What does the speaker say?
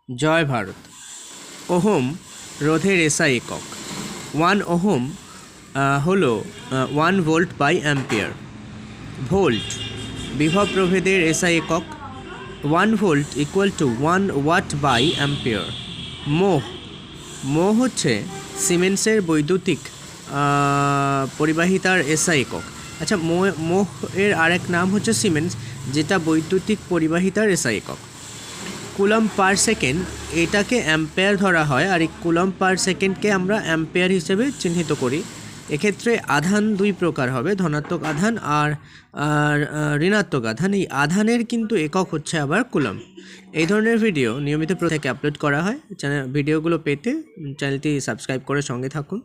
জয় Bharat. Ohm রোধের SI একক। 1 ohm হলো 1 ভোল্ট বাই অ্যাম্পিয়ার। ভোল্ট বিভব প্রভেদের এসআই একক। 1 volt equal to 1 watt by ampere. Mho হচ্ছে সিমেন্সের বৈদ্যুতিক পরিবাহিতার এসআই একক। আচ্ছা, মোহ এর আরেক নাম হচ্ছে সিমেন্স, যেটা বৈদ্যুতিক পরিবাহিতার এসআই একক। কুলম্ব পার সেকেন্ড এটাকে অ্যাম্পেয়ার ধরা হয়, আর এই কুলম্ব পার সেকেন্ডকে আমরা অ্যাম্পেয়ার হিসেবে চিহ্নিত করি। এক্ষেত্রে আধান দুই প্রকার হবে, ধনাত্মক আধান আর ঋণাত্মক আধান। এই আধানের কিন্তু একক হচ্ছে আবার কুলম্ব। এই ধরনের ভিডিও নিয়মিত থেকে আপলোড করা হয়। ভিডিওগুলো পেতে চ্যানেলটি সাবস্ক্রাইব করে সঙ্গে থাকুন।